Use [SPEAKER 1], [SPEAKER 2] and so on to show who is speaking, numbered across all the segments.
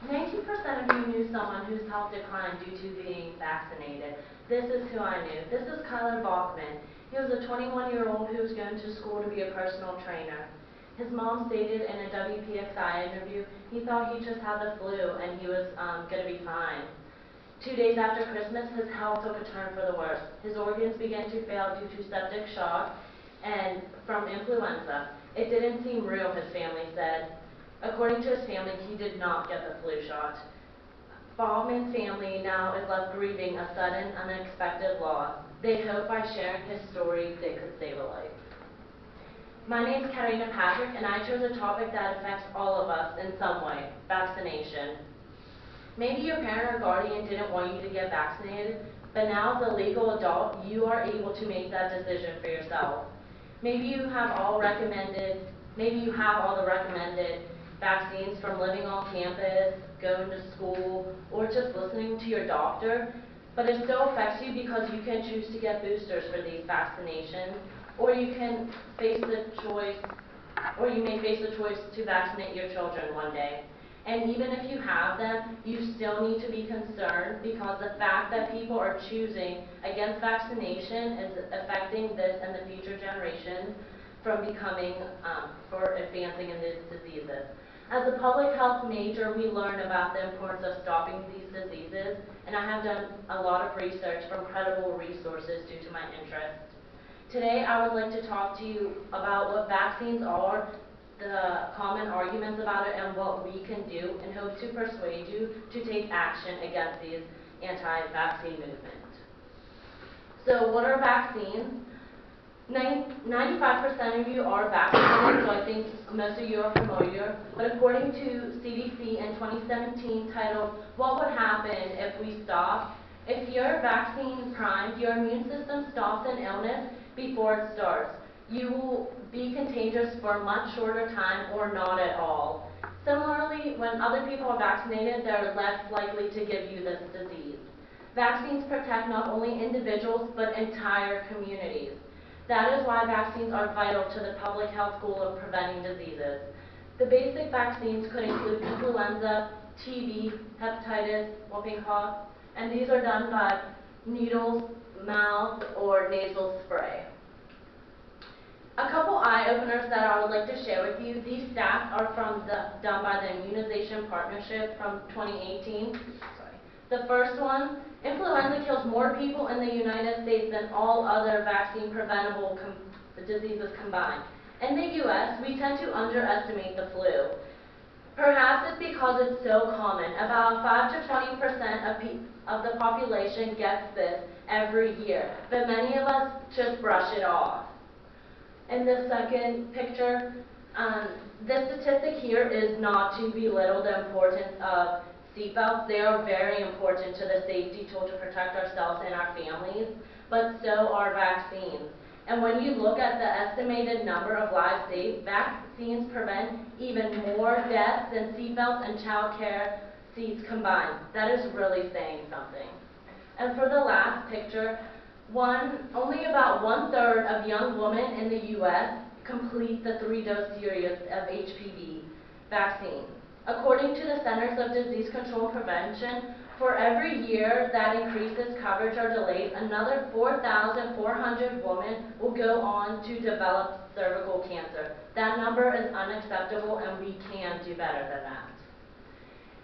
[SPEAKER 1] 19% of you knew someone whose health declined due to being vaccinated. This is who I knew. This is Kyler Bachman. He was a 21-year-old who was going to school to be a personal trainer. His mom stated in a WPXI interview he thought he just had the flu and he was going to be fine. 2 days after Christmas, his health took a turn for the worse. His organs began to fail due to septic shock and from influenza. It didn't seem real, his family said. According to his family, he did not get the flu shot. Baldwin's family now is left grieving a sudden, unexpected loss. They hope by sharing his story, they could save a life. My name is Katerina Patrick, and I chose a topic that affects all of us in some way, vaccination. Maybe your parent or guardian didn't want you to get vaccinated, but now as a legal adult, you are able to make that decision for yourself. Maybe you have all the recommended vaccines from living on campus, going to school, or just listening to your doctor, but it still affects you because you can choose to get boosters for these vaccinations, or you may face the choice to vaccinate your children one day. And even if you have them, you still need to be concerned because the fact that people are choosing against vaccination is affecting this and the future generations from advancing in these diseases. As a public health major, we learn about the importance of stopping these diseases, and I have done a lot of research from credible resources due to my interest. Today, I would like to talk to you about what vaccines are, the common arguments about it, and what we can do, and hope to persuade you to take action against these anti-vaccine movements. So what are vaccines? 95% of you are vaccinated, so I think most of you are familiar. But according to CDC in 2017 titled, "What Would Happen If We Stopped?" If you're vaccine primed, your immune system stops an illness before it starts. You will be contagious for a much shorter time or not at all. Similarly, when other people are vaccinated, they're less likely to give you this disease. Vaccines protect not only individuals, but entire communities. That is why vaccines are vital to the public health goal of preventing diseases. The basic vaccines could include influenza, TB, hepatitis, whooping cough, and these are done by needles, mouth, or nasal spray. A couple eye-openers that I would like to share with you. These stats are done by the Immunization Partnership from 2018. The first one, influenza kills more people in the United States than all other vaccine-preventable diseases combined. In the U.S., we tend to underestimate the flu. Perhaps it's because it's so common. About 5 to 20% of the population gets this every year, but many of us just brush it off. In the second picture, this statistic here is not to belittle the importance of seatbelts. They are very important to the safety tool to protect ourselves and our families, but so are vaccines. And when you look at the estimated number of lives saved, vaccines prevent even more deaths than seatbelts and child care seats combined. That is really saying something. And for the last picture, only about 1/3 of young women in the U.S. complete the 3-dose series of HPV vaccine. According to the Centers of Disease Control and Prevention, for every year that increases coverage or delays, another 4,400 women will go on to develop cervical cancer. That number is unacceptable, and we can do better than that.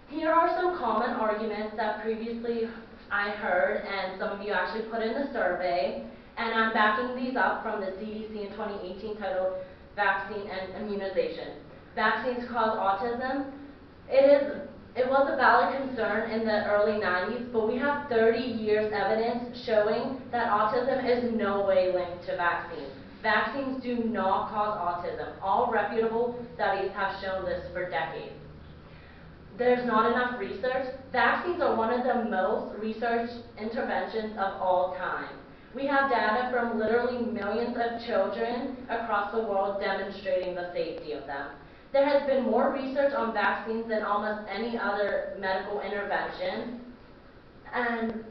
[SPEAKER 1] Here are some common arguments that previously I heard, and some of you actually put in the survey, and I'm backing these up from the CDC in 2018 titled Vaccine and Immunization. Vaccines cause autism. It was a valid concern in the early 90s, but we have 30 years evidence showing that autism is no way linked to vaccines. Vaccines do not cause autism. All reputable studies have shown this for decades. There's not enough research. Vaccines are one of the most researched interventions of all time. We have data from literally millions of children across the world demonstrating the safety of them. There has been more research on vaccines than almost any other medical intervention, and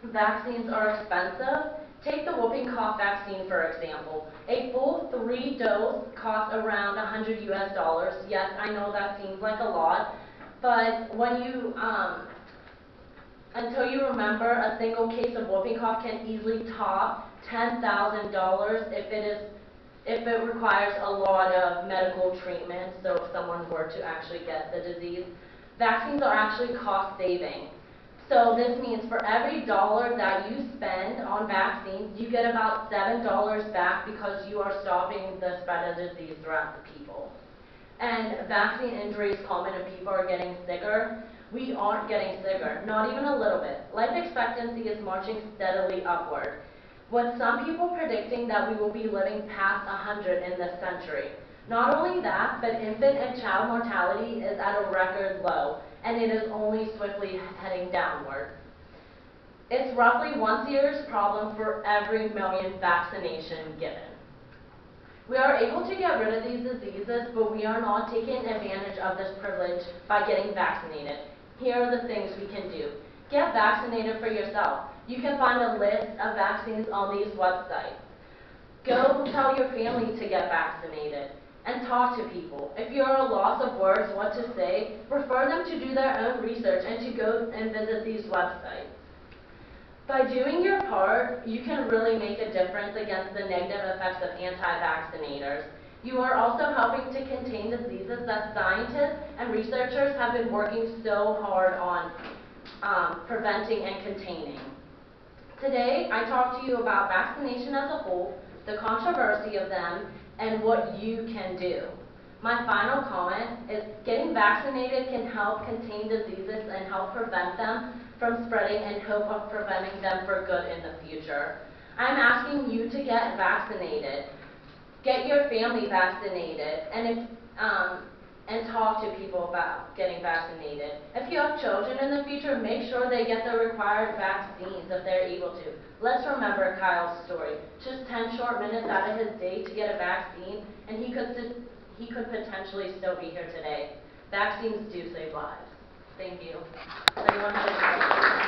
[SPEAKER 1] vaccines are expensive. Take the whooping cough vaccine, for example. A full 3-dose costs around $100 US. Yes, I know that seems like a lot, But when you, until you remember, a single case of whooping cough can easily top $10,000 if it requires a lot of medical treatment, so if someone were to actually get the disease. Vaccines are actually cost saving. So this means for every dollar that you spend on vaccines, you get about $7 back because you are stopping the spread of disease throughout the people. And vaccine injuries common and people are getting sicker. We aren't getting sicker, not even a little bit. Life expectancy is marching steadily upward, with some people predicting that we will be living past 100 in this century. Not only that, but infant and child mortality is at a record low, and it is only swiftly heading downward. It's roughly one serious problem for every million vaccination given. We are able to get rid of these diseases, but we are not taking advantage of this privilege by getting vaccinated. Here are the things we can do. Get vaccinated for yourself. You can find a list of vaccines on these websites. Go tell your family to get vaccinated and talk to people. If you're at a loss of words what to say, refer them to do their own research and to go and visit these websites. By doing your part, you can really make a difference against the negative effects of anti-vaccinators. You are also helping to contain diseases that scientists and researchers have been working so hard on preventing and containing. Today, I talked to you about vaccination as a whole, the controversy of them, and what you can do. My final comment is getting vaccinated can help contain diseases and help prevent them from spreading in hope of preventing them for good in the future. I'm asking you to get vaccinated. Get your family vaccinated, and talk to people about getting vaccinated. If you have children in the future, make sure they get the required vaccines if they're able to. Let's remember Kyle's story. Just 10 short minutes out of his day to get a vaccine, and he could potentially still be here today. Vaccines do save lives. Thank you. Does anyone have any questions?